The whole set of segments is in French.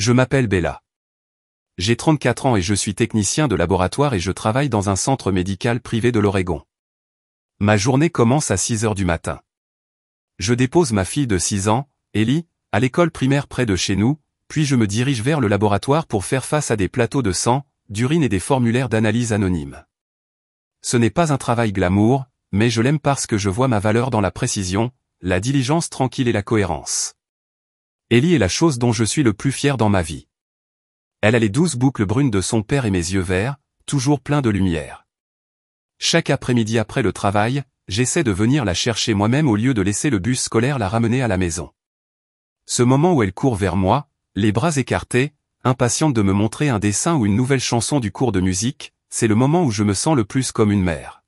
Je m'appelle Bella. J'ai 34 ans et je suis technicien de laboratoire et je travaille dans un centre médical privé de l'Oregon. Ma journée commence à 6 heures du matin. Je dépose ma fille de 6 ans, Ellie, à l'école primaire près de chez nous, puis je me dirige vers le laboratoire pour faire face à des plateaux de sang, d'urine et des formulaires d'analyse anonymes. Ce n'est pas un travail glamour, mais je l'aime parce que je vois ma valeur dans la précision, la diligence tranquille et la cohérence. Ellie est la chose dont je suis le plus fier dans ma vie. Elle a les 12 boucles brunes de son père et mes yeux verts, toujours pleins de lumière. Chaque après-midi après le travail, j'essaie de venir la chercher moi-même au lieu de laisser le bus scolaire la ramener à la maison. Ce moment où elle court vers moi, les bras écartés, impatiente de me montrer un dessin ou une nouvelle chanson du cours de musique, c'est le moment où je me sens le plus comme une mère.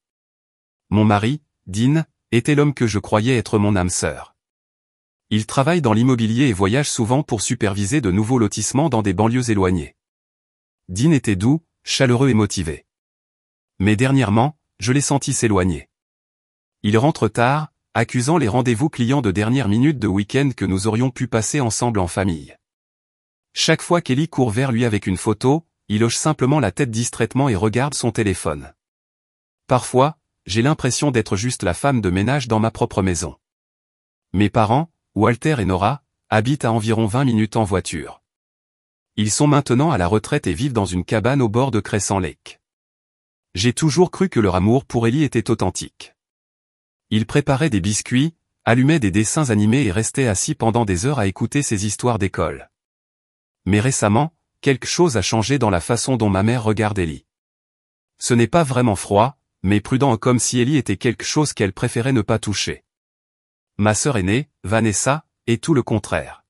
Mon mari, Dean, était l'homme que je croyais être mon âme sœur. Il travaille dans l'immobilier et voyage souvent pour superviser de nouveaux lotissements dans des banlieues éloignées. Dean était doux, chaleureux et motivé. Mais dernièrement, je l'ai senti s'éloigner. Il rentre tard, accusant les rendez-vous clients de dernière minute de week-end que nous aurions pu passer ensemble en famille. Chaque fois qu'Ellie court vers lui avec une photo, il hoche simplement la tête distraitement et regarde son téléphone. Parfois, j'ai l'impression d'être juste la femme de ménage dans ma propre maison. Mes parents, Walter et Nora, habitent à environ 20 minutes en voiture. Ils sont maintenant à la retraite et vivent dans une cabane au bord de Crescent Lake. J'ai toujours cru que leur amour pour Ellie était authentique. Ils préparaient des biscuits, allumaient des dessins animés et restaient assis pendant des heures à écouter ces histoires d'école. Mais récemment, quelque chose a changé dans la façon dont ma mère regarde Ellie. Ce n'est pas vraiment froid, mais prudent comme si Ellie était quelque chose qu'elle préférait ne pas toucher. Ma sœur aînée, Vanessa, est tout le contraire.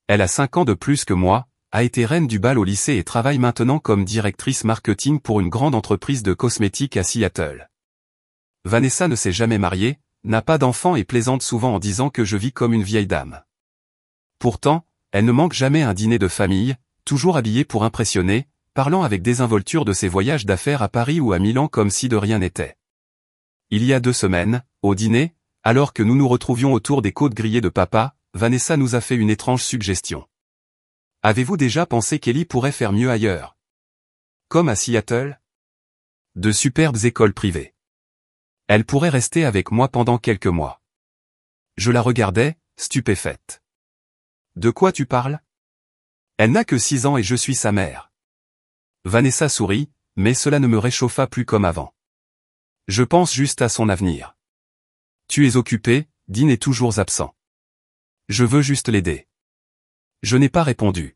Elle a 5 ans de plus que moi, a été reine du bal au lycée et travaille maintenant comme directrice marketing pour une grande entreprise de cosmétiques à Seattle. Vanessa ne s'est jamais mariée, n'a pas d'enfant et plaisante souvent en disant que je vis comme une vieille dame. Pourtant, elle ne manque jamais un dîner de famille, toujours habillée pour impressionner, parlant avec désinvolture de ses voyages d'affaires à Paris ou à Milan comme si de rien n'était. Il y a 2 semaines, au dîner, alors que nous nous retrouvions autour des côtes grillées de papa, Vanessa nous a fait une étrange suggestion. Avez-vous déjà pensé qu'Ellie pourrait faire mieux ailleurs? Comme à Seattle? De superbes écoles privées. Elle pourrait rester avec moi pendant quelques mois. Je la regardais, stupéfaite. De quoi tu parles? Elle n'a que 6 ans et je suis sa mère. Vanessa sourit, mais cela ne me réchauffa plus comme avant. Je pense juste à son avenir. Tu es occupé, Dean est toujours absent. Je veux juste l'aider. Je n'ai pas répondu.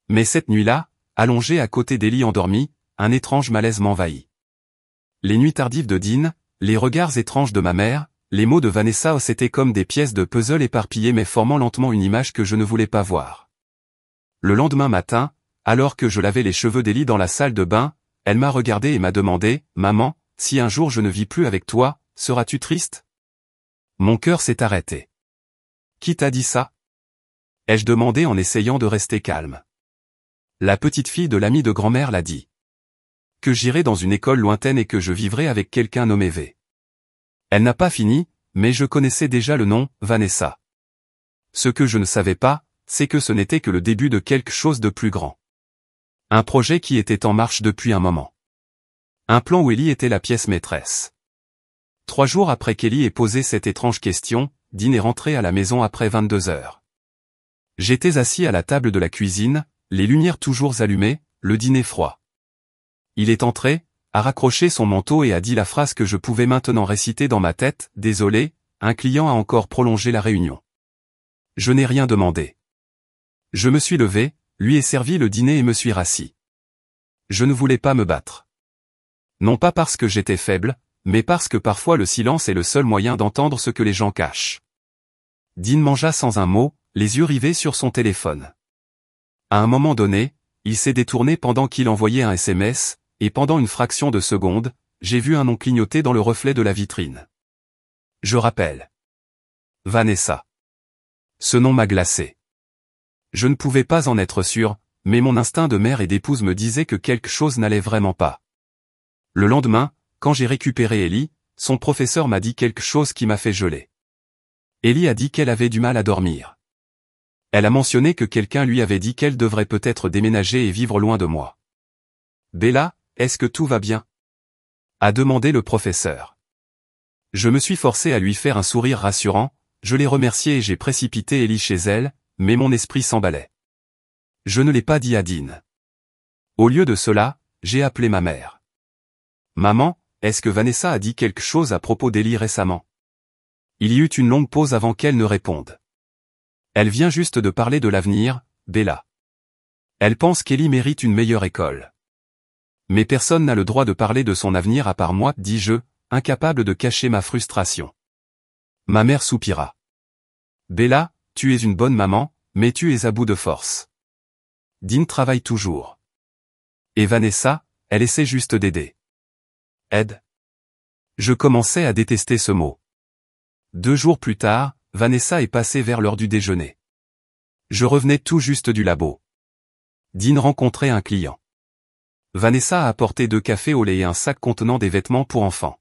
Mais cette nuit-là, allongé à côté d'Ellie endormie, un étrange malaise m'envahit. Les nuits tardives de Dean, les regards étranges de ma mère, les mots de Vanessa c'était comme des pièces de puzzle éparpillées mais formant lentement une image que je ne voulais pas voir. Le lendemain matin, alors que je lavais les cheveux d'Ellie dans la salle de bain, elle m'a regardé et m'a demandé, « Maman, si un jour je ne vis plus avec toi, seras-tu triste ?» Mon cœur s'est arrêté. « Qui t'a dit ça ?» ai-je demandé en essayant de rester calme. La petite fille de l'ami de grand-mère l'a dit. Que j'irai dans une école lointaine et que je vivrai avec quelqu'un nommé V. Elle n'a pas fini, mais je connaissais déjà le nom, Vanessa. Ce que je ne savais pas, c'est que ce n'était que le début de quelque chose de plus grand. Un projet qui était en marche depuis un moment. Un plan où Ellie était la pièce maîtresse. 3 jours après qu'Ellie ait posé cette étrange question, Dean est rentré à la maison après 22 heures. J'étais assis à la table de la cuisine, les lumières toujours allumées, le dîner froid. Il est entré, a raccroché son manteau et a dit la phrase que je pouvais maintenant réciter dans ma tête, « Désolé, un client a encore prolongé la réunion. » Je n'ai rien demandé. Je me suis levé, lui ai servi le dîner et me suis rassis. Je ne voulais pas me battre. Non pas parce que j'étais faible, mais parce que parfois le silence est le seul moyen d'entendre ce que les gens cachent. Dean mangea sans un mot, les yeux rivés sur son téléphone. À un moment donné, il s'est détourné pendant qu'il envoyait un SMS, et pendant une fraction de seconde, j'ai vu un nom clignoter dans le reflet de la vitrine. Je rappelle. Vanessa. Ce nom m'a glacé. Je ne pouvais pas en être sûr, mais mon instinct de mère et d'épouse me disait que quelque chose n'allait vraiment pas. Le lendemain, quand j'ai récupéré Ellie, son professeur m'a dit quelque chose qui m'a fait geler. Ellie a dit qu'elle avait du mal à dormir. Elle a mentionné que quelqu'un lui avait dit qu'elle devrait peut-être déménager et vivre loin de moi. Bella, est-ce que tout va bien? A demandé le professeur. Je me suis forcé à lui faire un sourire rassurant, je l'ai remercié et j'ai précipité Ellie chez elle, mais mon esprit s'emballait. Je ne l'ai pas dit à Dean. Au lieu de cela, j'ai appelé ma mère. Maman, est-ce que Vanessa a dit quelque chose à propos d'Ellie récemment? Il y eut une longue pause avant qu'elle ne réponde. Elle vient juste de parler de l'avenir, Bella. Elle pense qu'Ellie mérite une meilleure école. Mais personne n'a le droit de parler de son avenir à part moi, dis-je, incapable de cacher ma frustration. Ma mère soupira. Bella, tu es une bonne maman, mais tu es à bout de force. Dean travaille toujours. Et Vanessa, elle essaie juste d'aider. Aide. Je commençais à détester ce mot. 2 jours plus tard, Vanessa est passée vers l'heure du déjeuner. Je revenais tout juste du labo. Dean rencontrait un client. Vanessa a apporté 2 cafés au lait et un sac contenant des vêtements pour enfants.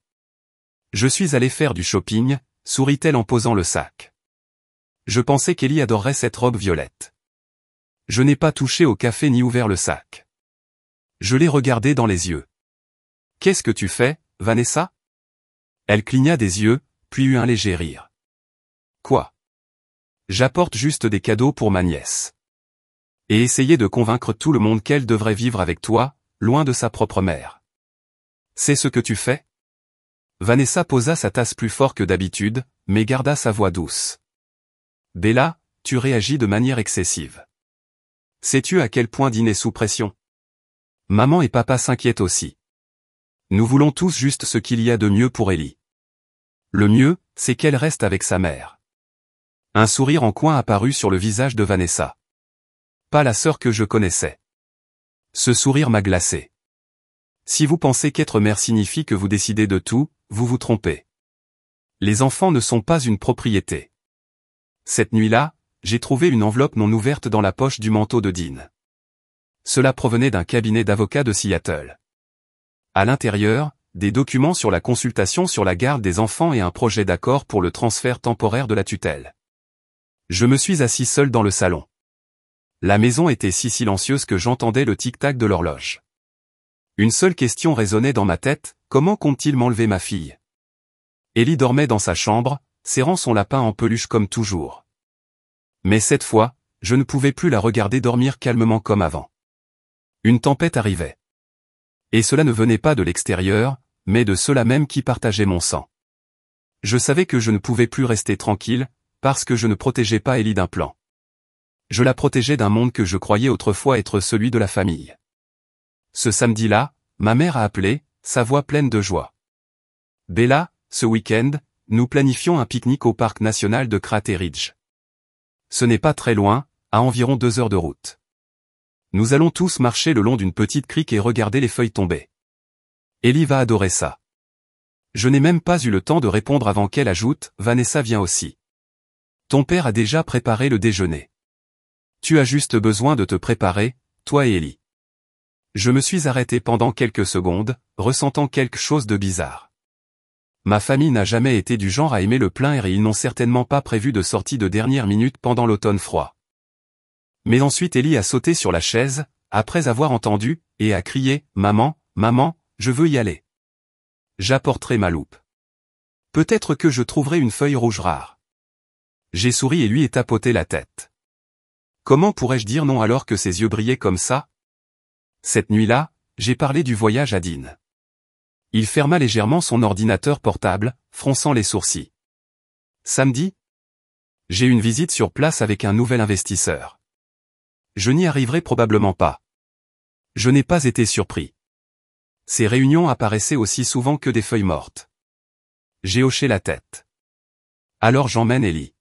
Je suis allé faire du shopping, sourit-elle en posant le sac. Je pensais qu'Ellie adorerait cette robe violette. Je n'ai pas touché au café ni ouvert le sac. Je l'ai regardé dans les yeux. Qu'est-ce que tu fais, Vanessa? Elle cligna des yeux, puis eut un léger rire. Quoi? J'apporte juste des cadeaux pour ma nièce. Et essayer de convaincre tout le monde qu'elle devrait vivre avec toi, loin de sa propre mère. C'est ce que tu fais? Vanessa posa sa tasse plus fort que d'habitude, mais garda sa voix douce. Bella, tu réagis de manière excessive. Sais-tu à quel point Dean est sous pression? Maman et papa s'inquiètent aussi. Nous voulons tous juste ce qu'il y a de mieux pour Ellie. Le mieux, c'est qu'elle reste avec sa mère. Un sourire en coin apparut sur le visage de Vanessa. Pas la sœur que je connaissais. Ce sourire m'a glacé. Si vous pensez qu'être mère signifie que vous décidez de tout, vous vous trompez. Les enfants ne sont pas une propriété. Cette nuit-là, j'ai trouvé une enveloppe non ouverte dans la poche du manteau de Dean. Cela provenait d'un cabinet d'avocats de Seattle. À l'intérieur, des documents sur la consultation sur la garde des enfants et un projet d'accord pour le transfert temporaire de la tutelle. Je me suis assis seul dans le salon. La maison était si silencieuse que j'entendais le tic-tac de l'horloge. Une seule question résonnait dans ma tête, comment compte-t-il m'enlever ma fille? Ellie dormait dans sa chambre, serrant son lapin en peluche comme toujours. Mais cette fois, je ne pouvais plus la regarder dormir calmement comme avant. Une tempête arrivait. Et cela ne venait pas de l'extérieur, mais de ceux-là même qui partageaient mon sang. Je savais que je ne pouvais plus rester tranquille, parce que je ne protégeais pas Ellie d'un plan. Je la protégeais d'un monde que je croyais autrefois être celui de la famille. Ce samedi-là, ma mère a appelé, sa voix pleine de joie. Bella, ce week-end, nous planifions un pique-nique au parc national de Crater Ridge. Ce n'est pas très loin, à environ 2 heures de route. Nous allons tous marcher le long d'une petite crique et regarder les feuilles tomber. Ellie va adorer ça. Je n'ai même pas eu le temps de répondre avant qu'elle ajoute, Vanessa vient aussi. Ton père a déjà préparé le déjeuner. Tu as juste besoin de te préparer, toi et Ellie. Je me suis arrêté pendant quelques secondes, ressentant quelque chose de bizarre. Ma famille n'a jamais été du genre à aimer le plein air et ils n'ont certainement pas prévu de sortie de dernière minute pendant l'automne froid. Mais ensuite Ellie a sauté sur la chaise, après avoir entendu, et a crié, « Maman, maman, je veux y aller. J'apporterai ma loupe. Peut-être que je trouverai une feuille rouge rare. » J'ai souri et lui ai tapoté la tête. Comment pourrais-je dire non alors que ses yeux brillaient comme ça? Cette nuit-là, j'ai parlé du voyage à Dean. Il ferma légèrement son ordinateur portable, fronçant les sourcils. Samedi? J'ai une visite sur place avec un nouvel investisseur. Je n'y arriverai probablement pas. Je n'ai pas été surpris. Ces réunions apparaissaient aussi souvent que des feuilles mortes. J'ai hoché la tête. Alors j'emmène Ellie.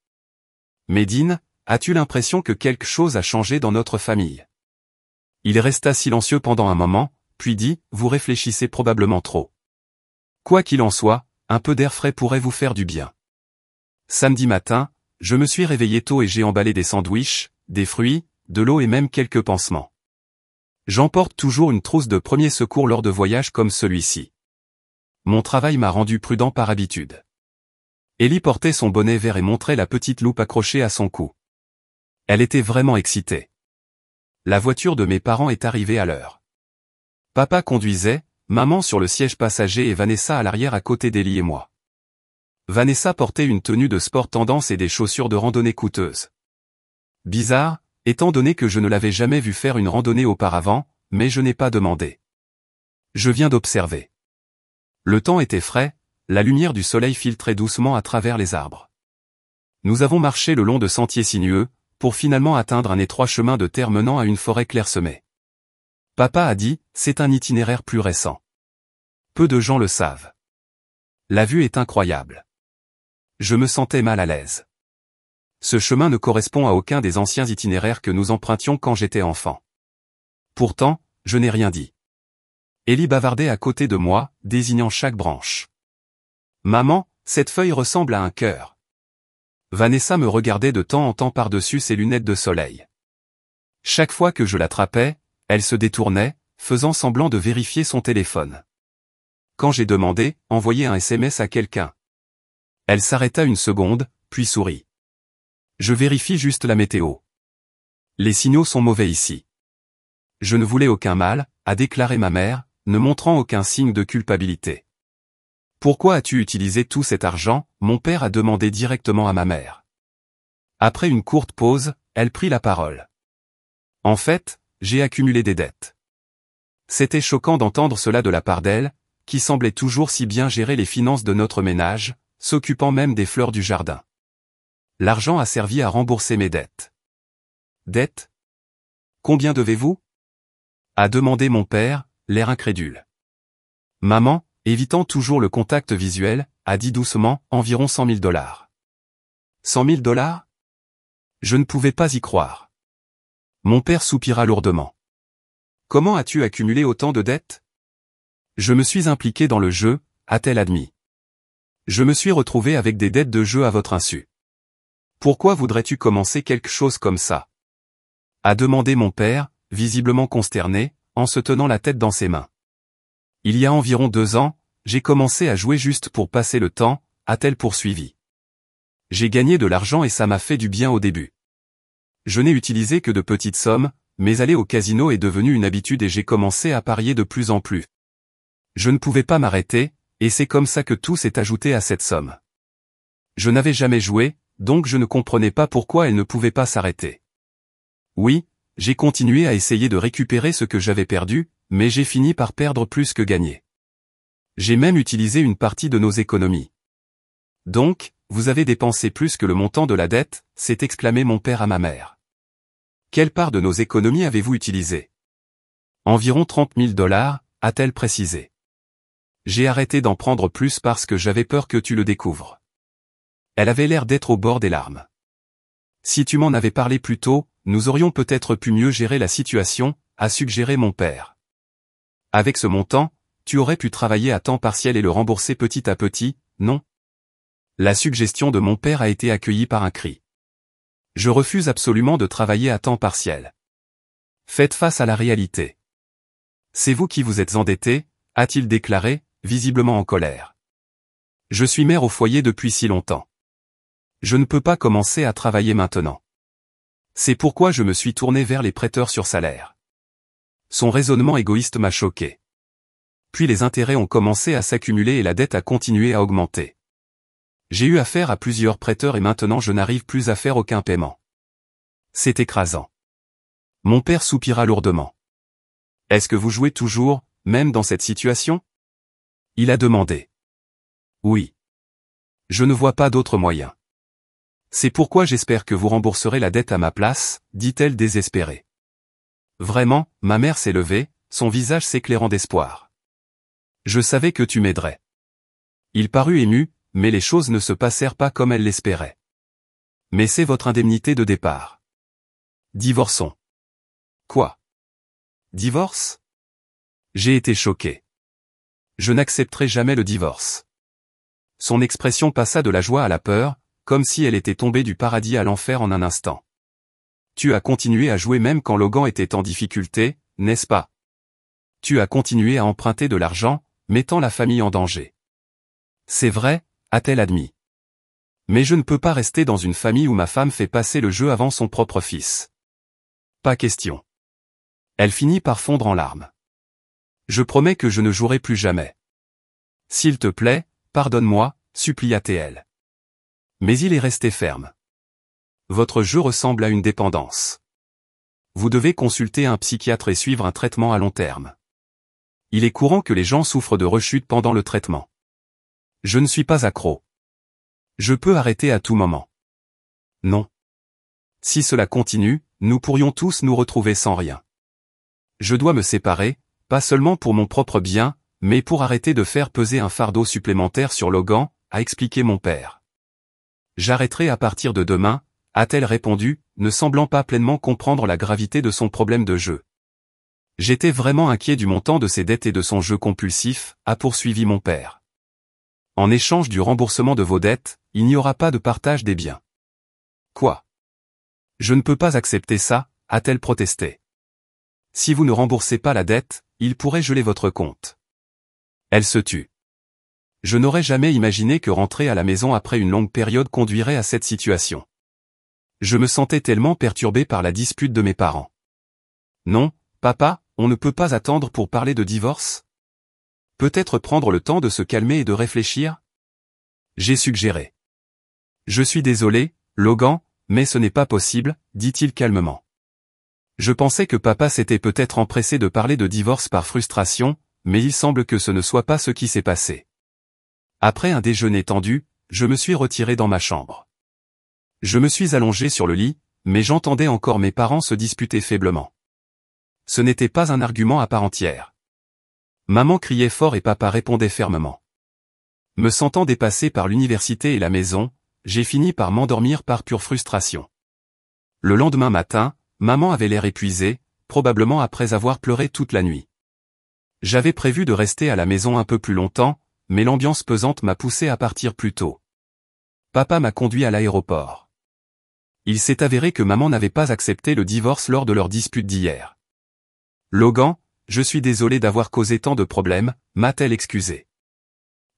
Mais Dean, as-tu l'impression que quelque chose a changé dans notre famille? Il resta silencieux pendant un moment, puis dit, vous réfléchissez probablement trop. Quoi qu'il en soit, un peu d'air frais pourrait vous faire du bien. Samedi matin, je me suis réveillé tôt et j'ai emballé des sandwichs, des fruits, de l'eau et même quelques pansements. J'emporte toujours une trousse de premiers secours lors de voyages comme celui-ci. Mon travail m'a rendu prudent par habitude. Ellie portait son bonnet vert et montrait la petite loupe accrochée à son cou. Elle était vraiment excitée. La voiture de mes parents est arrivée à l'heure. Papa conduisait, maman sur le siège passager et Vanessa à l'arrière à côté d'Ellie et moi. Vanessa portait une tenue de sport tendance et des chaussures de randonnée coûteuses. Bizarre, étant donné que je ne l'avais jamais vue faire une randonnée auparavant, mais je n'ai pas demandé. Je viens d'observer. Le temps était frais, la lumière du soleil filtrait doucement à travers les arbres. Nous avons marché le long de sentiers sinueux, pour finalement atteindre un étroit chemin de terre menant à une forêt clairsemée. Papa a dit, c'est un itinéraire plus récent. Peu de gens le savent. La vue est incroyable. Je me sentais mal à l'aise. Ce chemin ne correspond à aucun des anciens itinéraires que nous empruntions quand j'étais enfant. Pourtant, je n'ai rien dit. Ellie bavardait à côté de moi, désignant chaque branche. Maman, cette feuille ressemble à un cœur. Vanessa me regardait de temps en temps par-dessus ses lunettes de soleil. Chaque fois que je l'attrapais, elle se détournait, faisant semblant de vérifier son téléphone. Quand j'ai demandé, envoyer un SMS à quelqu'un. Elle s'arrêta une seconde, puis sourit. Je vérifie juste la météo. Les signaux sont mauvais ici. Je ne voulais aucun mal, a déclaré ma mère, ne montrant aucun signe de culpabilité. Pourquoi as-tu utilisé tout cet argent? Mon père a demandé directement à ma mère. Après une courte pause, elle prit la parole. En fait, j'ai accumulé des dettes. C'était choquant d'entendre cela de la part d'elle, qui semblait toujours si bien gérer les finances de notre ménage, s'occupant même des fleurs du jardin. L'argent a servi à rembourser mes dettes. Dettes? Combien devez-vous? A demandé mon père, l'air incrédule. Maman, évitant toujours le contact visuel, a dit doucement, environ 100 000 $. 100 000 $? Je ne pouvais pas y croire. Mon père soupira lourdement. Comment as-tu accumulé autant de dettes? Je me suis impliqué dans le jeu, a-t-elle admis. Je me suis retrouvé avec des dettes de jeu à votre insu. Pourquoi voudrais-tu commencer quelque chose comme ça? A demandé mon père, visiblement consterné, en se tenant la tête dans ses mains. Il y a environ 2 ans, j'ai commencé à jouer juste pour passer le temps, a-t-elle poursuivi. J'ai gagné de l'argent et ça m'a fait du bien au début. Je n'ai utilisé que de petites sommes, mais aller au casino est devenu une habitude et j'ai commencé à parier de plus en plus. Je ne pouvais pas m'arrêter, et c'est comme ça que tout s'est ajouté à cette somme. Je n'avais jamais joué, donc je ne comprenais pas pourquoi elle ne pouvait pas s'arrêter. Oui, j'ai continué à essayer de récupérer ce que j'avais perdu, mais j'ai fini par perdre plus que gagner. J'ai même utilisé une partie de nos économies. Donc, vous avez dépensé plus que le montant de la dette, s'est exclamé mon père à ma mère. Quelle part de nos économies avez-vous utilisé? Environ 30 000 $, a-t-elle précisé. J'ai arrêté d'en prendre plus parce que j'avais peur que tu le découvres. Elle avait l'air d'être au bord des larmes. Si tu m'en avais parlé plus tôt, nous aurions peut-être pu mieux gérer la situation, a suggéré mon père. Avec ce montant, tu aurais pu travailler à temps partiel et le rembourser petit à petit, non? La suggestion de mon père a été accueillie par un cri. Je refuse absolument de travailler à temps partiel. Faites face à la réalité. C'est vous qui vous êtes endetté, a-t-il déclaré, visiblement en colère. Je suis mère au foyer depuis si longtemps. Je ne peux pas commencer à travailler maintenant. C'est pourquoi je me suis tourné vers les prêteurs sur salaire. Son raisonnement égoïste m'a choqué. Puis les intérêts ont commencé à s'accumuler et la dette a continué à augmenter. J'ai eu affaire à plusieurs prêteurs et maintenant je n'arrive plus à faire aucun paiement. C'est écrasant. Mon père soupira lourdement. Est-ce que vous jouez toujours, même dans cette situation? Il a demandé. Oui. Je ne vois pas d'autre moyen. C'est pourquoi j'espère que vous rembourserez la dette à ma place, dit-elle désespérée. Vraiment, ma mère s'est levée, son visage s'éclairant d'espoir. Je savais que tu m'aiderais. Il parut ému, mais les choses ne se passèrent pas comme elle l'espérait. Mais c'est votre indemnité de départ. Divorçons. Quoi? Divorce? J'ai été choqué. Je n'accepterai jamais le divorce. Son expression passa de la joie à la peur, comme si elle était tombée du paradis à l'enfer en un instant. Tu as continué à jouer même quand Logan était en difficulté, n'est-ce pas? Tu as continué à emprunter de l'argent, mettant la famille en danger. C'est vrai, a-t-elle admis. Mais je ne peux pas rester dans une famille où ma femme fait passer le jeu avant son propre fils. Pas question. Elle finit par fondre en larmes. Je promets que je ne jouerai plus jamais. S'il te plaît, pardonne-moi, supplia-t-elle. Mais il est resté ferme. Votre jeu ressemble à une dépendance. Vous devez consulter un psychiatre et suivre un traitement à long terme. Il est courant que les gens souffrent de rechutes pendant le traitement. Je ne suis pas accro. Je peux arrêter à tout moment. Non. Si cela continue, nous pourrions tous nous retrouver sans rien. Je dois me séparer, pas seulement pour mon propre bien, mais pour arrêter de faire peser un fardeau supplémentaire sur Logan, a expliqué mon père. J'arrêterai à partir de demain, a-t-elle répondu, ne semblant pas pleinement comprendre la gravité de son problème de jeu. J'étais vraiment inquiet du montant de ses dettes et de son jeu compulsif, a poursuivi mon père. En échange du remboursement de vos dettes, il n'y aura pas de partage des biens. Quoi? Je ne peux pas accepter ça, a-t-elle protesté. Si vous ne remboursez pas la dette, il pourrait geler votre compte. Elle se tut. Je n'aurais jamais imaginé que rentrer à la maison après une longue période conduirait à cette situation. Je me sentais tellement perturbé par la dispute de mes parents. Non, papa, on ne peut pas attendre pour parler de divorce? Peut-être prendre le temps de se calmer et de réfléchir? J'ai suggéré. Je suis désolé, Logan, mais ce n'est pas possible, dit-il calmement. Je pensais que papa s'était peut-être empressé de parler de divorce par frustration, mais il semble que ce ne soit pas ce qui s'est passé. Après un déjeuner tendu, je me suis retiré dans ma chambre. Je me suis allongé sur le lit, mais j'entendais encore mes parents se disputer faiblement. Ce n'était pas un argument à part entière. Maman criait fort et papa répondait fermement. Me sentant dépassé par l'université et la maison, j'ai fini par m'endormir par pure frustration. Le lendemain matin, maman avait l'air épuisée, probablement après avoir pleuré toute la nuit. J'avais prévu de rester à la maison un peu plus longtemps, mais l'ambiance pesante m'a poussé à partir plus tôt. Papa m'a conduit à l'aéroport. Il s'est avéré que maman n'avait pas accepté le divorce lors de leur dispute d'hier. Logan, je suis désolé d'avoir causé tant de problèmes, m'a-t-elle excusé.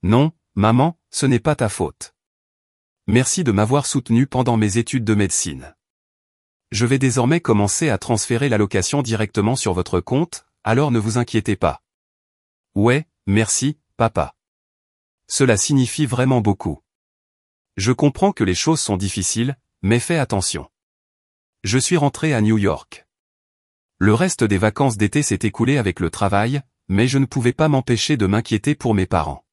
Non, maman, ce n'est pas ta faute. Merci de m'avoir soutenu pendant mes études de médecine. Je vais désormais commencer à transférer l'allocation directement sur votre compte, alors ne vous inquiétez pas. Ouais, merci, papa. Cela signifie vraiment beaucoup. Je comprends que les choses sont difficiles, mais fais attention. Je suis rentré à New York. Le reste des vacances d'été s'est écoulé avec le travail, mais je ne pouvais pas m'empêcher de m'inquiéter pour mes parents.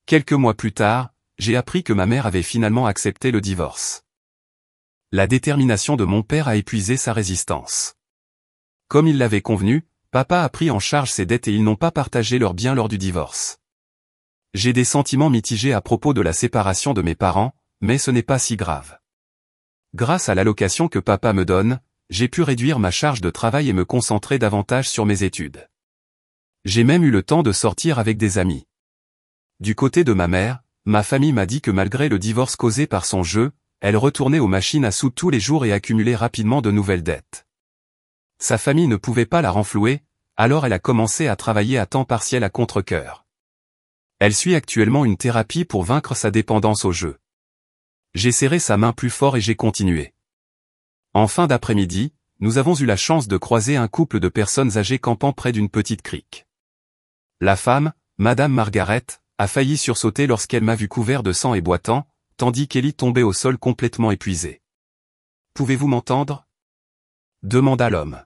Quelques mois plus tard, j'ai appris que ma mère avait finalement accepté le divorce. La détermination de mon père a épuisé sa résistance. Comme il l'avait convenu, papa a pris en charge ses dettes et ils n'ont pas partagé leurs biens lors du divorce. J'ai des sentiments mitigés à propos de la séparation de mes parents, mais ce n'est pas si grave. Grâce à l'allocation que papa me donne, j'ai pu réduire ma charge de travail et me concentrer davantage sur mes études. J'ai même eu le temps de sortir avec des amis. Du côté de ma mère, ma famille m'a dit que malgré le divorce causé par son jeu, elle retournait aux machines à sous tous les jours et accumulait rapidement de nouvelles dettes. Sa famille ne pouvait pas la renflouer, alors elle a commencé à travailler à temps partiel à contre-cœur. Elle suit actuellement une thérapie pour vaincre sa dépendance au jeu. J'ai serré sa main plus fort et j'ai continué. En fin d'après-midi, nous avons eu la chance de croiser un couple de personnes âgées campant près d'une petite crique. La femme, Madame Margaret, a failli sursauter lorsqu'elle m'a vu couvert de sang et boitant, tandis qu'Ellie tombait au sol complètement épuisée. « Pouvez-vous m'entendre » demanda l'homme.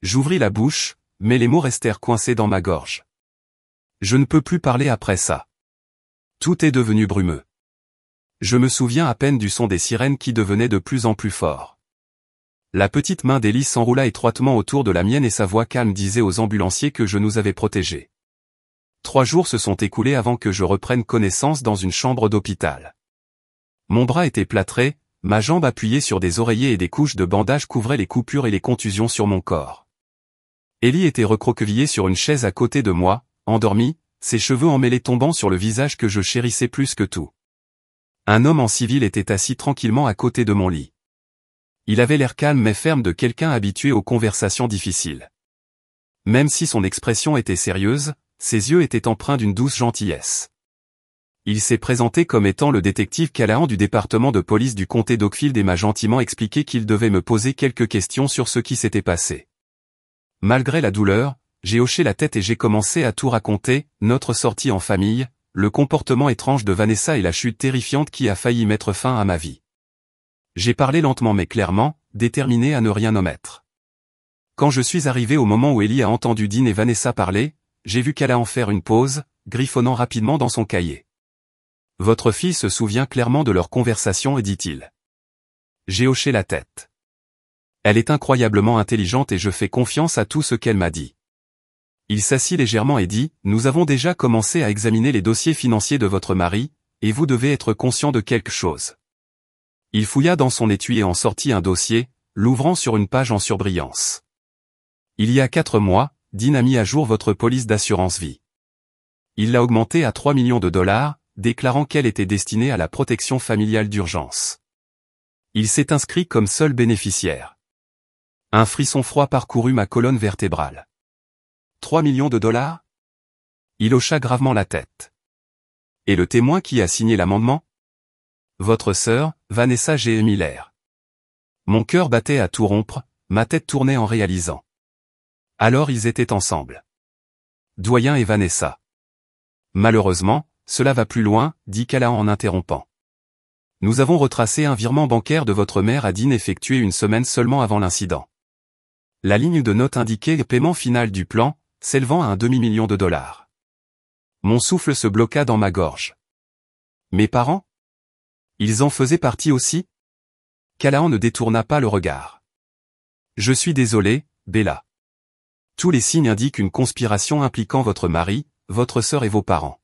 J'ouvris la bouche, mais les mots restèrent coincés dans ma gorge. Je ne peux plus parler après ça. Tout est devenu brumeux. Je me souviens à peine du son des sirènes qui devenait de plus en plus fort. La petite main d'Ellie s'enroula étroitement autour de la mienne et sa voix calme disait aux ambulanciers que je nous avais protégés. 3 jours se sont écoulés avant que je reprenne connaissance dans une chambre d'hôpital. Mon bras était plâtré, ma jambe appuyée sur des oreillers et des couches de bandages couvraient les coupures et les contusions sur mon corps. Ellie était recroquevillée sur une chaise à côté de moi, endormie, ses cheveux emmêlés tombant sur le visage que je chérissais plus que tout. Un homme en civil était assis tranquillement à côté de mon lit. Il avait l'air calme mais ferme de quelqu'un habitué aux conversations difficiles. Même si son expression était sérieuse, ses yeux étaient empreints d'une douce gentillesse. Il s'est présenté comme étant le détective Callahan du département de police du comté d'Oakfield et m'a gentiment expliqué qu'il devait me poser quelques questions sur ce qui s'était passé. Malgré la douleur, j'ai hoché la tête et j'ai commencé à tout raconter, notre sortie en famille, le comportement étrange de Vanessa et la chute terrifiante qui a failli mettre fin à ma vie. J'ai parlé lentement mais clairement, déterminé à ne rien omettre. Quand je suis arrivé au moment où Ellie a entendu Dean et Vanessa parler, j'ai vu Callahan faire une pause, griffonnant rapidement dans son cahier. « Votre fille se souvient clairement de leur conversation, dit-il. » J'ai hoché la tête. Elle est incroyablement intelligente et je fais confiance à tout ce qu'elle m'a dit. Il s'assit légèrement et dit, « Nous avons déjà commencé à examiner les dossiers financiers de votre mari, et vous devez être conscient de quelque chose. » Il fouilla dans son étui et en sortit un dossier, l'ouvrant sur une page en surbrillance. « Il y a 4 mois, Dean a mis à jour votre police d'assurance vie. Il l'a augmentée à 3 millions de dollars, déclarant qu'elle était destinée à la protection familiale d'urgence. Il s'est inscrit comme seul bénéficiaire. » Un frisson froid parcourut ma colonne vertébrale. 3 millions de dollars? Il hocha gravement la tête. Et le témoin qui a signé l'amendement? Votre sœur, Vanessa G. Miller. Mon cœur battait à tout rompre, ma tête tournait en réalisant. Alors ils étaient ensemble. Doyen et Vanessa. Malheureusement, cela va plus loin, dit Callahan en interrompant. Nous avons retracé un virement bancaire de votre mère à Dean effectué une semaine seulement avant l'incident. La ligne de note indiquait le paiement final du plan, s'élevant à un demi-million de dollars. Mon souffle se bloqua dans ma gorge. Mes parents? Ils en faisaient partie aussi? Callahan ne détourna pas le regard. Je suis désolé, Bella. Tous les signes indiquent une conspiration impliquant votre mari, votre sœur et vos parents.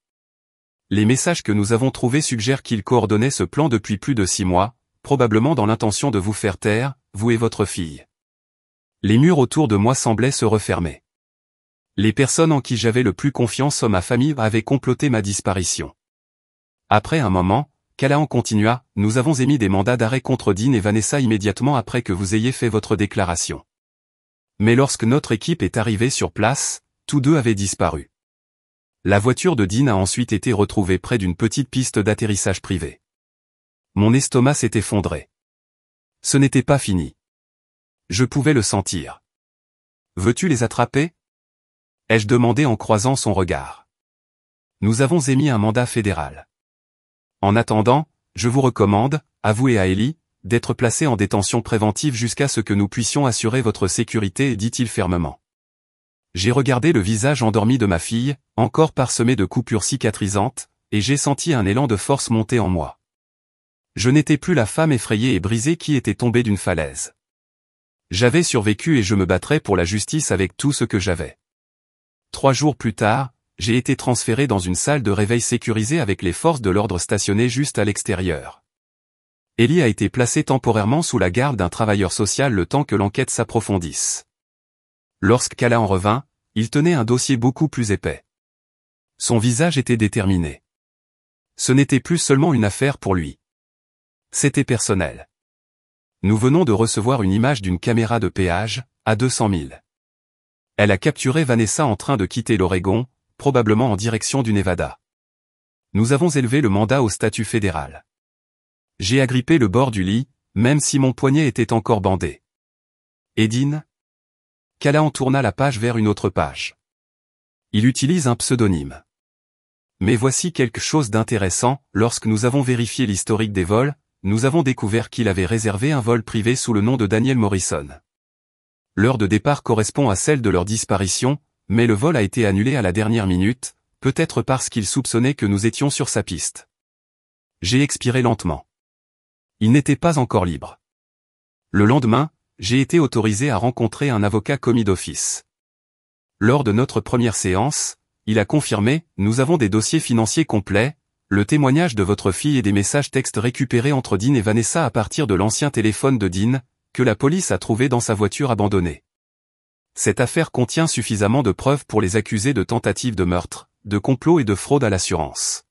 Les messages que nous avons trouvés suggèrent qu'ils coordonnaient ce plan depuis plus de 6 mois, probablement dans l'intention de vous faire taire, vous et votre fille. Les murs autour de moi semblaient se refermer. Les personnes en qui j'avais le plus confiance ma famille avaient comploté ma disparition. Après un moment, Callahan continua, nous avons émis des mandats d'arrêt contre Dean et Vanessa immédiatement après que vous ayez fait votre déclaration. Mais lorsque notre équipe est arrivée sur place, tous deux avaient disparu. La voiture de Dean a ensuite été retrouvée près d'une petite piste d'atterrissage privée. Mon estomac s'est effondré. Ce n'était pas fini. Je pouvais le sentir. Veux-tu les attraper? Ai-je demandé en croisant son regard. Nous avons émis un mandat fédéral. En attendant, je vous recommande, à vous et à Ellie, d'être placés en détention préventive jusqu'à ce que nous puissions assurer votre sécurité, dit-il fermement. J'ai regardé le visage endormi de ma fille, encore parsemé de coupures cicatrisantes, et j'ai senti un élan de force monter en moi. Je n'étais plus la femme effrayée et brisée qui était tombée d'une falaise. J'avais survécu et je me battrais pour la justice avec tout ce que j'avais. 3 jours plus tard, j'ai été transféré dans une salle de réveil sécurisée avec les forces de l'ordre stationnées juste à l'extérieur. Ellie a été placée temporairement sous la garde d'un travailleur social le temps que l'enquête s'approfondisse. Lorsque Callahan revint, il tenait un dossier beaucoup plus épais. Son visage était déterminé. Ce n'était plus seulement une affaire pour lui. C'était personnel. Nous venons de recevoir une image d'une caméra de péage, à 200 000. Elle a capturé Vanessa en train de quitter l'Oregon, probablement en direction du Nevada. Nous avons élevé le mandat au statut fédéral. J'ai agrippé le bord du lit, même si mon poignet était encore bandé. Et Dean? Callahan tourna la page vers une autre page. Il utilise un pseudonyme. Mais voici quelque chose d'intéressant, lorsque nous avons vérifié l'historique des vols, nous avons découvert qu'il avait réservé un vol privé sous le nom de Daniel Morrison. L'heure de départ correspond à celle de leur disparition, mais le vol a été annulé à la dernière minute, peut-être parce qu'il soupçonnait que nous étions sur sa piste. J'ai expiré lentement. Il n'était pas encore libre. Le lendemain, j'ai été autorisé à rencontrer un avocat commis d'office. Lors de notre première séance, il a confirmé, nous avons des dossiers financiers complets, le témoignage de votre fille et des messages textes récupérés entre Dean et Vanessa à partir de l'ancien téléphone de Dean, que la police a trouvé dans sa voiture abandonnée. Cette affaire contient suffisamment de preuves pour les accuser de tentative de meurtre, de complot et de fraude à l'assurance.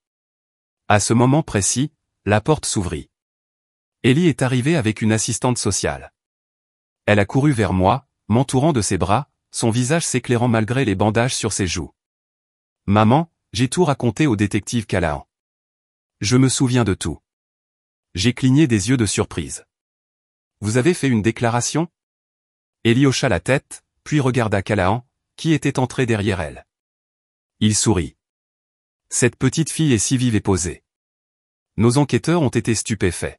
À ce moment précis, la porte s'ouvrit. Ellie est arrivée avec une assistante sociale. Elle a couru vers moi, m'entourant de ses bras, son visage s'éclairant malgré les bandages sur ses joues. « Maman, j'ai tout raconté au détective Callahan. Je me souviens de tout. J'ai cligné des yeux de surprise. Vous avez fait une déclaration? Ellie hocha la tête, puis regarda Callahan, qui était entré derrière elle. Il sourit. Cette petite fille est si vive et posée. Nos enquêteurs ont été stupéfaits.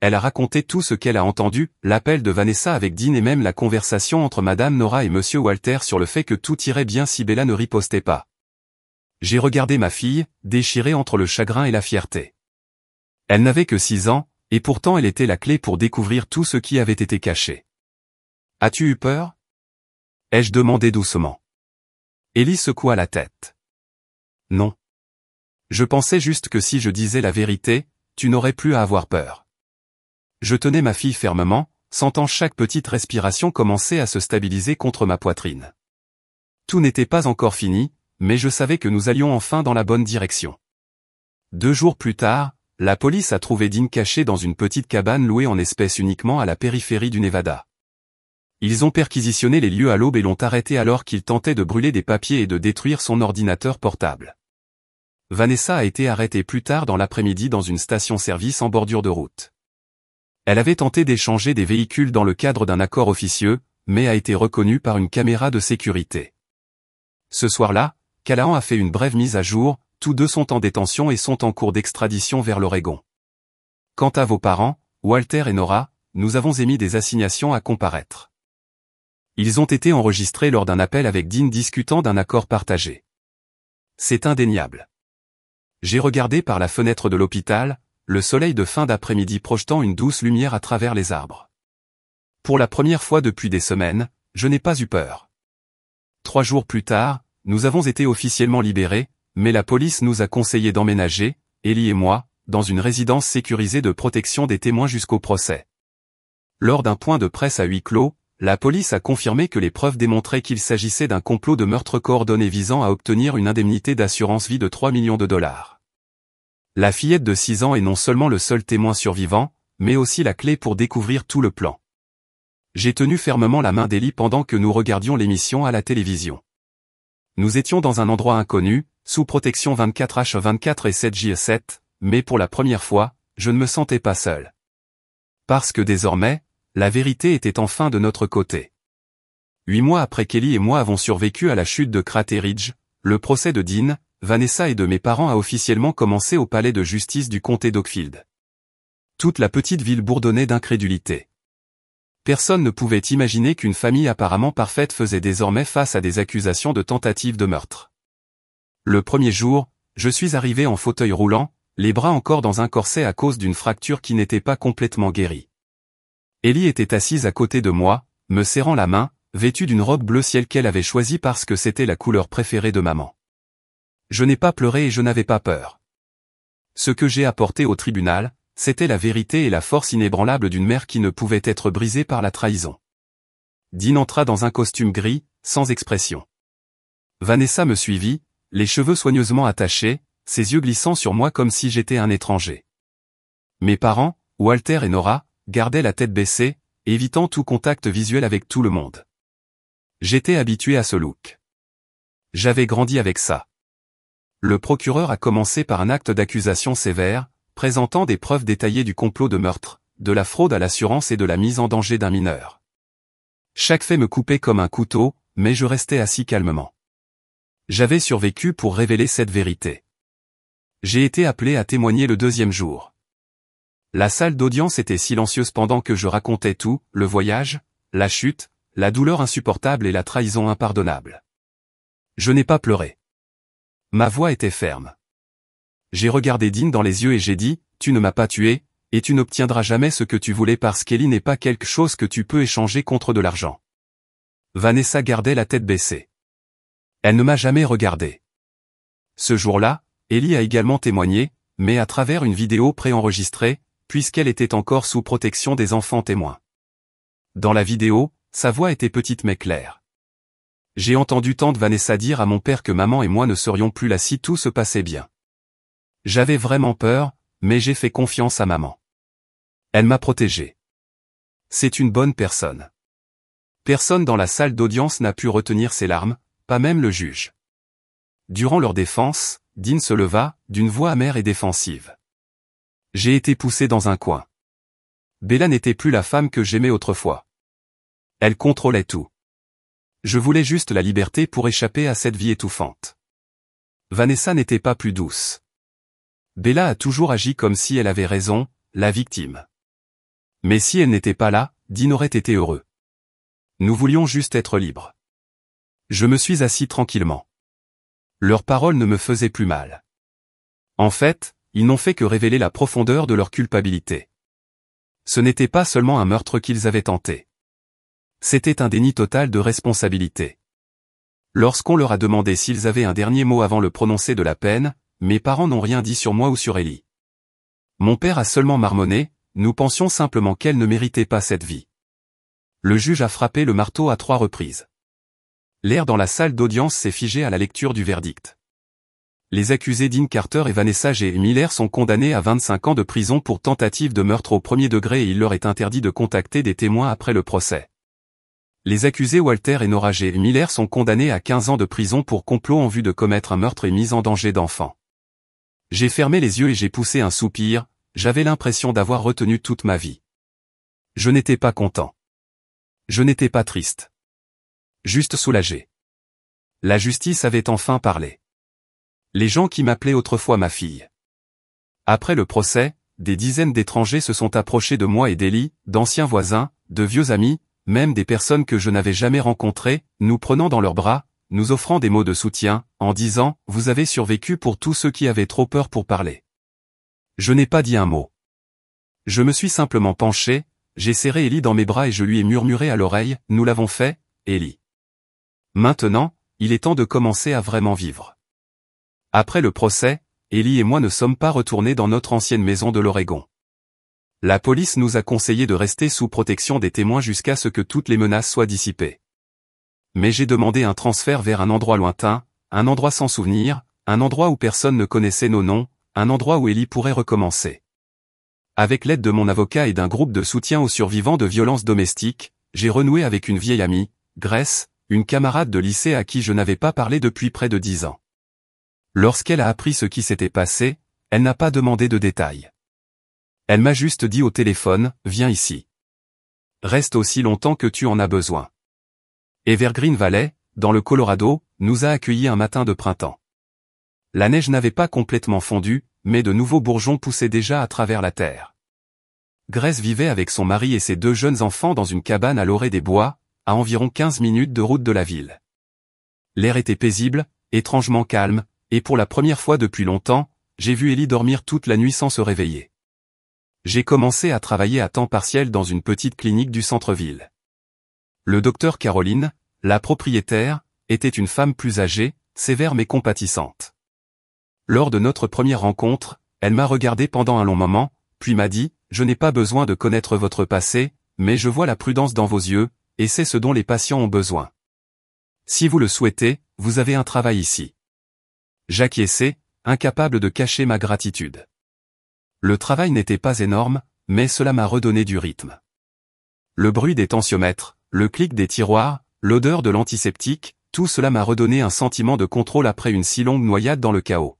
Elle a raconté tout ce qu'elle a entendu, l'appel de Vanessa avec Dean et même la conversation entre Madame Nora et Monsieur Walter sur le fait que tout irait bien si Bella ne ripostait pas. J'ai regardé ma fille, déchirée entre le chagrin et la fierté. Elle n'avait que 6 ans, et pourtant elle était la clé pour découvrir tout ce qui avait été caché. As-tu eu peur? Ai-je demandé doucement. Ellie secoua la tête. Non. Je pensais juste que si je disais la vérité, tu n'aurais plus à avoir peur. Je tenais ma fille fermement, sentant chaque petite respiration commencer à se stabiliser contre ma poitrine. Tout n'était pas encore fini, mais je savais que nous allions enfin dans la bonne direction. 2 jours plus tard, la police a trouvé Dean caché dans une petite cabane louée en espèces uniquement à la périphérie du Nevada. Ils ont perquisitionné les lieux à l'aube et l'ont arrêté alors qu'il tentait de brûler des papiers et de détruire son ordinateur portable. Vanessa a été arrêtée plus tard dans l'après-midi dans une station-service en bordure de route. Elle avait tenté d'échanger des véhicules dans le cadre d'un accord officieux, mais a été reconnue par une caméra de sécurité. Ce soir-là, Callahan a fait une brève mise à jour, tous deux sont en détention et sont en cours d'extradition vers l'Oregon. Quant à vos parents, Walter et Nora, nous avons émis des assignations à comparaître. Ils ont été enregistrés lors d'un appel avec Dean discutant d'un accord partagé. C'est indéniable. J'ai regardé par la fenêtre de l'hôpital, le soleil de fin d'après-midi projetant une douce lumière à travers les arbres. Pour la première fois depuis des semaines, je n'ai pas eu peur. 3 jours plus tard, nous avons été officiellement libérés, mais la police nous a conseillé d'emménager, Ellie et moi, dans une résidence sécurisée de protection des témoins jusqu'au procès. Lors d'un point de presse à huis clos, la police a confirmé que les preuves démontraient qu'il s'agissait d'un complot de meurtre coordonné visant à obtenir une indemnité d'assurance vie de 3 millions de dollars. La fillette de 6 ans est non seulement le seul témoin survivant, mais aussi la clé pour découvrir tout le plan. J'ai tenu fermement la main d'Ellie pendant que nous regardions l'émission à la télévision. Nous étions dans un endroit inconnu, sous protection 24h24 et 7h7, mais pour la première fois, je ne me sentais pas seul. Parce que désormais, la vérité était enfin de notre côté. 8 mois après qu'Ellie et moi avons survécu à la chute de Crater Ridge, le procès de Dean, Vanessa et de mes parents a officiellement commencé au palais de justice du comté d'Oakfield. Toute la petite ville bourdonnait d'incrédulité. Personne ne pouvait imaginer qu'une famille apparemment parfaite faisait désormais face à des accusations de tentative de meurtre. Le premier jour, je suis arrivé en fauteuil roulant, les bras encore dans un corset à cause d'une fracture qui n'était pas complètement guérie. Ellie était assise à côté de moi, me serrant la main, vêtue d'une robe bleu ciel qu'elle avait choisie parce que c'était la couleur préférée de maman. Je n'ai pas pleuré et je n'avais pas peur. Ce que j'ai apporté au tribunal, c'était la vérité et la force inébranlable d'une mère qui ne pouvait être brisée par la trahison. Dean entra dans un costume gris, sans expression. Vanessa me suivit, les cheveux soigneusement attachés, ses yeux glissant sur moi comme si j'étais un étranger. Mes parents, Walter et Nora, gardaient la tête baissée, évitant tout contact visuel avec tout le monde. J'étais habitué à ce look. J'avais grandi avec ça. Le procureur a commencé par un acte d'accusation sévère, présentant des preuves détaillées du complot de meurtre, de la fraude à l'assurance et de la mise en danger d'un mineur. Chaque fait me coupait comme un couteau, mais je restais assis calmement. J'avais survécu pour révéler cette vérité. J'ai été appelé à témoigner le 2e jour. La salle d'audience était silencieuse pendant que je racontais tout, le voyage, la chute, la douleur insupportable et la trahison impardonnable. Je n'ai pas pleuré. Ma voix était ferme. J'ai regardé Dean dans les yeux et j'ai dit, « Tu ne m'as pas tué, et tu n'obtiendras jamais ce que tu voulais parce qu'Ellie n'est pas quelque chose que tu peux échanger contre de l'argent. » Vanessa gardait la tête baissée. Elle ne m'a jamais regardé. Ce jour-là, Ellie a également témoigné, mais à travers une vidéo préenregistrée, puisqu'elle était encore sous protection des enfants témoins. Dans la vidéo, sa voix était petite mais claire. J'ai entendu tante Vanessa dire à mon père que maman et moi ne serions plus là si tout se passait bien. J'avais vraiment peur, mais j'ai fait confiance à maman. Elle m'a protégé. C'est une bonne personne. Personne dans la salle d'audience n'a pu retenir ses larmes, pas même le juge. Durant leur défense, Dean se leva, d'une voix amère et défensive. J'ai été poussé dans un coin. Bella n'était plus la femme que j'aimais autrefois. Elle contrôlait tout. Je voulais juste la liberté pour échapper à cette vie étouffante. Vanessa n'était pas plus douce. Bella a toujours agi comme si elle avait raison, la victime. Mais si elle n'était pas là, Dean aurait été heureux. Nous voulions juste être libres. Je me suis assis tranquillement. Leurs paroles ne me faisaient plus mal. En fait, ils n'ont fait que révéler la profondeur de leur culpabilité. Ce n'était pas seulement un meurtre qu'ils avaient tenté. C'était un déni total de responsabilité. Lorsqu'on leur a demandé s'ils avaient un dernier mot avant le prononcé de la peine, mes parents n'ont rien dit sur moi ou sur Ellie. Mon père a seulement marmonné, nous pensions simplement qu'elle ne méritait pas cette vie. Le juge a frappé le marteau à 3 reprises. L'air dans la salle d'audience s'est figé à la lecture du verdict. Les accusés Dean Carter et Vanessa G. Miller sont condamnés à 25 ans de prison pour tentative de meurtre au premier degré et il leur est interdit de contacter des témoins après le procès. Les accusés Walter et Nora G. Miller sont condamnés à 15 ans de prison pour complot en vue de commettre un meurtre et mise en danger d'enfants. J'ai fermé les yeux et j'ai poussé un soupir, j'avais l'impression d'avoir retenu toute ma vie. Je n'étais pas content. Je n'étais pas triste. Juste soulagé. La justice avait enfin parlé. Les gens qui m'appelaient autrefois ma fille. Après le procès, des dizaines d'étrangers se sont approchés de moi et d'Ellie, d'anciens voisins, de vieux amis, même des personnes que je n'avais jamais rencontrées, nous prenant dans leurs bras, nous offrant des mots de soutien, en disant « Vous avez survécu » pour tous ceux qui avaient trop peur pour parler. Je n'ai pas dit un mot. Je me suis simplement penché, j'ai serré Ellie dans mes bras et je lui ai murmuré à l'oreille « Nous l'avons fait, Ellie. Maintenant, il est temps de commencer à vraiment vivre. » Après le procès, Ellie et moi ne sommes pas retournés dans notre ancienne maison de l'Oregon. La police nous a conseillé de rester sous protection des témoins jusqu'à ce que toutes les menaces soient dissipées. Mais j'ai demandé un transfert vers un endroit lointain, un endroit sans souvenir, un endroit où personne ne connaissait nos noms, un endroit où Ellie pourrait recommencer. Avec l'aide de mon avocat et d'un groupe de soutien aux survivants de violences domestiques, j'ai renoué avec une vieille amie, Grace, une camarade de lycée à qui je n'avais pas parlé depuis près de 10 ans. Lorsqu'elle a appris ce qui s'était passé, elle n'a pas demandé de détails. Elle m'a juste dit au téléphone, « Viens ici. Reste aussi longtemps que tu en as besoin. » Evergreen Valley, dans le Colorado, nous a accueillis un matin de printemps. La neige n'avait pas complètement fondu, mais de nouveaux bourgeons poussaient déjà à travers la terre. Grace vivait avec son mari et ses 2 jeunes enfants dans une cabane à l'orée des bois, à environ 15 minutes de route de la ville. L'air était paisible, étrangement calme, et pour la première fois depuis longtemps, j'ai vu Ellie dormir toute la nuit sans se réveiller. J'ai commencé à travailler à temps partiel dans une petite clinique du centre-ville. Le docteur Caroline, la propriétaire, était une femme plus âgée, sévère mais compatissante. Lors de notre première rencontre, elle m'a regardé pendant un long moment, puis m'a dit « Je n'ai pas besoin de connaître votre passé, mais je vois la prudence dans vos yeux, et c'est ce dont les patients ont besoin. Si vous le souhaitez, vous avez un travail ici. » J'acquiesçai, incapable de cacher ma gratitude. Le travail n'était pas énorme, mais cela m'a redonné du rythme. Le bruit des tensiomètres, le clic des tiroirs, l'odeur de l'antiseptique, tout cela m'a redonné un sentiment de contrôle après une si longue noyade dans le chaos.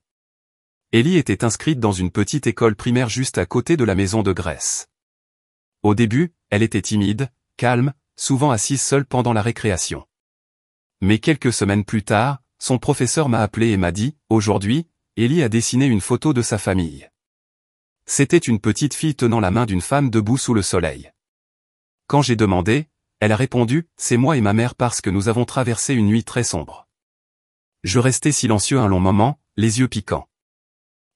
Ellie était inscrite dans une petite école primaire juste à côté de la maison de Grace. Au début, elle était timide, calme, souvent assise seule pendant la récréation. Mais quelques semaines plus tard, son professeur m'a appelé et m'a dit « Aujourd'hui, Ellie a dessiné une photo de sa famille. » C'était une petite fille tenant la main d'une femme debout sous le soleil. Quand j'ai demandé, elle a répondu « C'est moi et ma mère parce que nous avons traversé une nuit très sombre. » Je restai silencieux un long moment, les yeux piquants.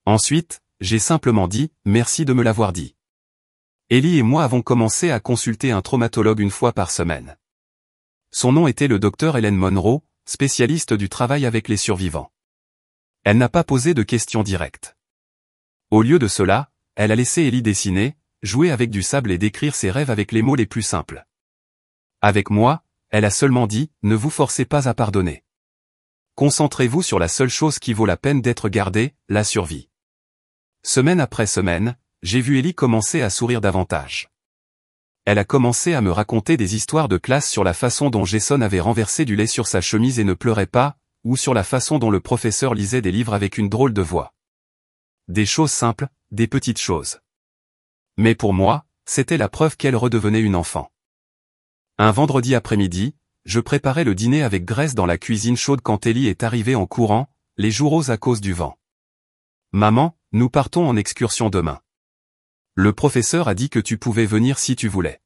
Ensuite, j'ai simplement dit « Merci de me l'avoir dit. » Ellie et moi avons commencé à consulter un traumatologue une fois par semaine. Son nom était le docteur Hélène Monroe, spécialiste du travail avec les survivants. Elle n'a pas posé de questions directes. Au lieu de cela, elle a laissé Ellie dessiner, jouer avec du sable et décrire ses rêves avec les mots les plus simples. Avec moi, elle a seulement dit « Ne vous forcez pas à pardonner. Concentrez-vous sur la seule chose qui vaut la peine d'être gardée, la survie. » Semaine après semaine, j'ai vu Ellie commencer à sourire davantage. Elle a commencé à me raconter des histoires de classe sur la façon dont Jason avait renversé du lait sur sa chemise et ne pleurait pas, ou sur la façon dont le professeur lisait des livres avec une drôle de voix. Des choses simples, des petites choses. Mais pour moi, c'était la preuve qu'elle redevenait une enfant. Un vendredi après-midi, je préparais le dîner avec Grace dans la cuisine chaude quand Ellie est arrivée en courant, les joues roses à cause du vent. « Maman, nous partons en excursion demain. Le professeur a dit que tu pouvais venir si tu voulais. »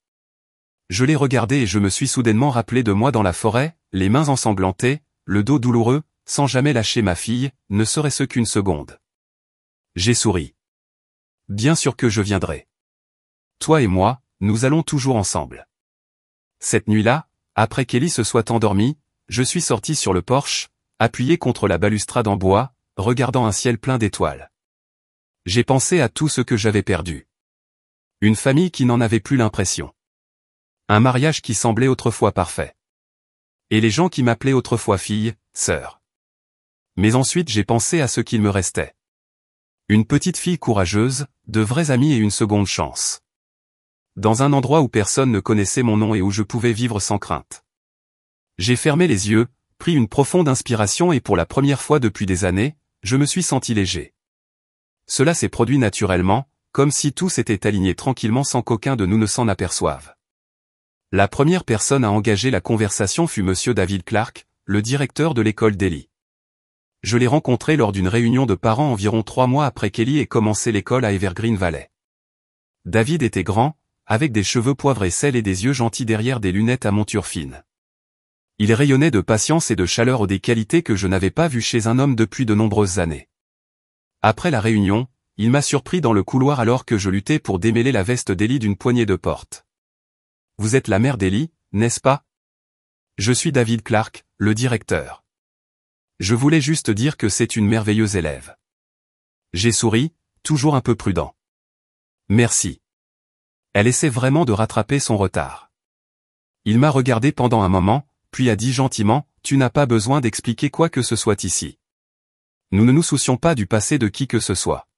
Je l'ai regardée et je me suis soudainement rappelé de moi dans la forêt, les mains ensanglantées, le dos douloureux, sans jamais lâcher ma fille, ne serait-ce qu'une seconde. J'ai souri. « Bien sûr que je viendrai. Toi et moi, nous allons toujours ensemble. » Cette nuit-là, après qu'Ellie se soit endormie, je suis sorti sur le porche, appuyé contre la balustrade en bois, regardant un ciel plein d'étoiles. J'ai pensé à tout ce que j'avais perdu. Une famille qui n'en avait plus l'impression. Un mariage qui semblait autrefois parfait. Et les gens qui m'appelaient autrefois fille, sœur. Mais ensuite j'ai pensé à ce qu'il me restait. Une petite fille courageuse, de vrais amis et une seconde chance. Dans un endroit où personne ne connaissait mon nom et où je pouvais vivre sans crainte. J'ai fermé les yeux, pris une profonde inspiration et pour la première fois depuis des années, je me suis senti léger. Cela s'est produit naturellement, comme si tout s'était aligné tranquillement sans qu'aucun de nous ne s'en aperçoive. La première personne à engager la conversation fut Monsieur David Clark, le directeur de l'école d'Ellie. Je l'ai rencontré lors d'une réunion de parents environ 3 mois après qu'Ellie ait commencé l'école à Evergreen Valley. David était grand, avec des cheveux poivre et sel et des yeux gentils derrière des lunettes à monture fine. Il rayonnait de patience et de chaleur, des qualités que je n'avais pas vues chez un homme depuis de nombreuses années. Après la réunion, il m'a surpris dans le couloir alors que je luttais pour démêler la veste d'Ellie d'une poignée de porte. « Vous êtes la mère d'Ellie, n'est-ce pas ? Je suis David Clark, le directeur. Je voulais juste dire que c'est une merveilleuse élève. » J'ai souri, toujours un peu prudent. « Merci. » Elle essaie vraiment de rattraper son retard. Il m'a regardé pendant un moment, puis a dit gentiment, « Tu n'as pas besoin d'expliquer quoi que ce soit ici. Nous ne nous soucions pas du passé de qui que ce soit.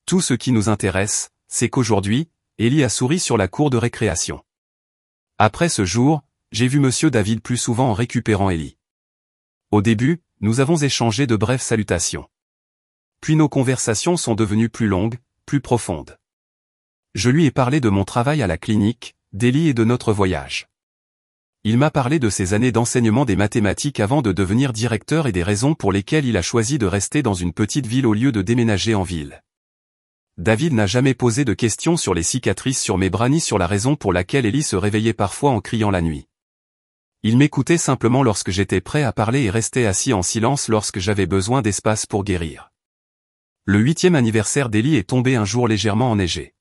Tout ce qui nous intéresse, c'est qu'aujourd'hui, Ellie a souri sur la cour de récréation. Après ce jour, j'ai vu Monsieur David plus souvent en récupérant Ellie. Au début, nous avons échangé de brèves salutations. Puis nos conversations sont devenues plus longues, plus profondes. Je lui ai parlé de mon travail à la clinique, d'Ellie et de notre voyage. Il m'a parlé de ses années d'enseignement des mathématiques avant de devenir directeur et des raisons pour lesquelles il a choisi de rester dans une petite ville au lieu de déménager en ville. David n'a jamais posé de questions sur les cicatrices sur mes bras ni sur la raison pour laquelle Ellie se réveillait parfois en criant la nuit. Il m'écoutait simplement lorsque j'étais prêt à parler et restait assis en silence lorsque j'avais besoin d'espace pour guérir. Le 8e anniversaire d'Ellie est tombé un jour légèrement enneigé.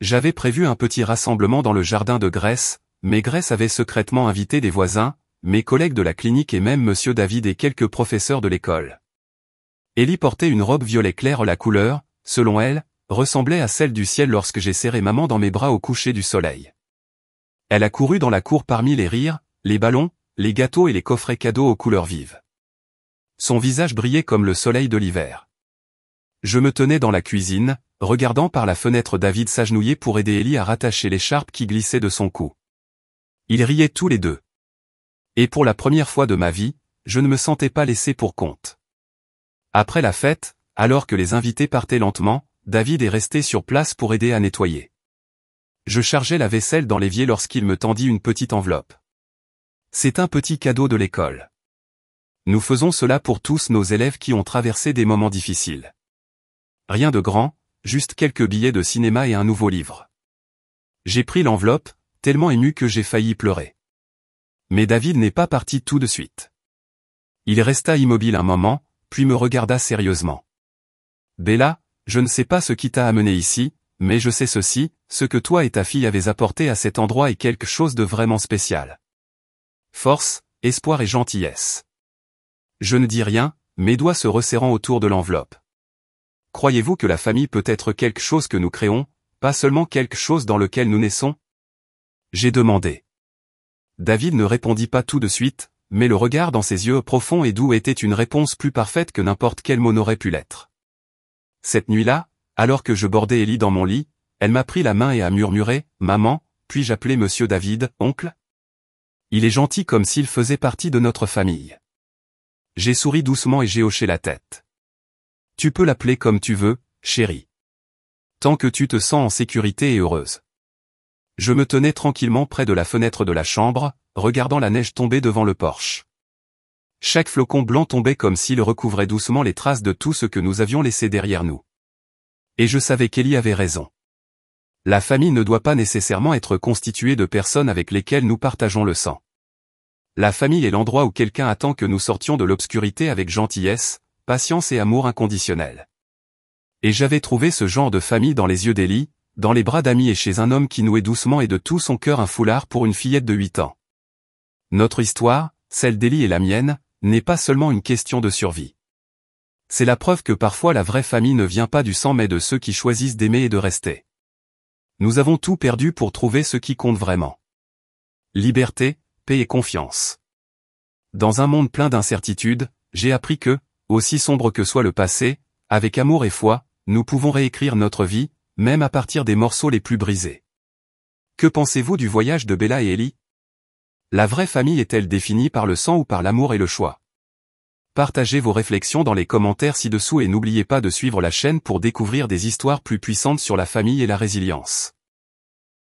J'avais prévu un petit rassemblement dans le jardin de Grace, mais Grace avait secrètement invité des voisins, mes collègues de la clinique et même Monsieur David et quelques professeurs de l'école. Ellie portait une robe violet clair, la couleur, selon elle, ressemblait à celle du ciel lorsque j'ai serré maman dans mes bras au coucher du soleil. Elle a couru dans la cour parmi les rires, les ballons, les gâteaux et les coffrets cadeaux aux couleurs vives. Son visage brillait comme le soleil de l'hiver. Je me tenais dans la cuisine, regardant par la fenêtre David s'agenouiller pour aider Ellie à rattacher l'écharpe qui glissait de son cou. Ils riaient tous les deux. Et pour la première fois de ma vie, je ne me sentais pas laissé pour compte. Après la fête, alors que les invités partaient lentement, David est resté sur place pour aider à nettoyer. Je chargeais la vaisselle dans l'évier lorsqu'il me tendit une petite enveloppe. C'est un petit cadeau de l'école. Nous faisons cela pour tous nos élèves qui ont traversé des moments difficiles. Rien de grand, juste quelques billets de cinéma et un nouveau livre. J'ai pris l'enveloppe, tellement ému que j'ai failli pleurer. Mais David n'est pas parti tout de suite. Il resta immobile un moment, puis me regarda sérieusement. « Bella, je ne sais pas ce qui t'a amené ici, mais je sais ceci, ce que toi et ta fille avez apporté à cet endroit est quelque chose de vraiment spécial. Force, espoir et gentillesse. » Je ne dis rien, mes doigts se resserrant autour de l'enveloppe. Croyez-vous que la famille peut être quelque chose que nous créons, pas seulement quelque chose dans lequel nous naissons ? J'ai demandé. David ne répondit pas tout de suite, mais le regard dans ses yeux profonds et doux était une réponse plus parfaite que n'importe quel mot n'aurait pu l'être. Cette nuit-là, alors que je bordais Ellie dans mon lit, elle m'a pris la main et a murmuré « Maman, puis-je appeler Monsieur David, oncle ? Il est gentil comme s'il faisait partie de notre famille. » J'ai souri doucement et j'ai hoché la tête. Tu peux l'appeler comme tu veux, chérie. Tant que tu te sens en sécurité et heureuse. Je me tenais tranquillement près de la fenêtre de la chambre, regardant la neige tomber devant le porche. Chaque flocon blanc tombait comme s'il recouvrait doucement les traces de tout ce que nous avions laissé derrière nous. Et je savais qu'Ellie avait raison. La famille ne doit pas nécessairement être constituée de personnes avec lesquelles nous partageons le sang. La famille est l'endroit où quelqu'un attend que nous sortions de l'obscurité avec gentillesse, patience et amour inconditionnel. Et j'avais trouvé ce genre de famille dans les yeux d'Ellie, dans les bras d'amis et chez un homme qui nouait doucement et de tout son cœur un foulard pour une fillette de 8 ans. Notre histoire, celle d'Ellie et la mienne, n'est pas seulement une question de survie. C'est la preuve que parfois la vraie famille ne vient pas du sang mais de ceux qui choisissent d'aimer et de rester. Nous avons tout perdu pour trouver ce qui compte vraiment. Liberté, paix et confiance. Dans un monde plein d'incertitudes, j'ai appris que, aussi sombre que soit le passé, avec amour et foi, nous pouvons réécrire notre vie, même à partir des morceaux les plus brisés. Que pensez-vous du voyage de Bella et Ellie? La vraie famille est-elle définie par le sang ou par l'amour et le choix? Partagez vos réflexions dans les commentaires ci-dessous et n'oubliez pas de suivre la chaîne pour découvrir des histoires plus puissantes sur la famille et la résilience.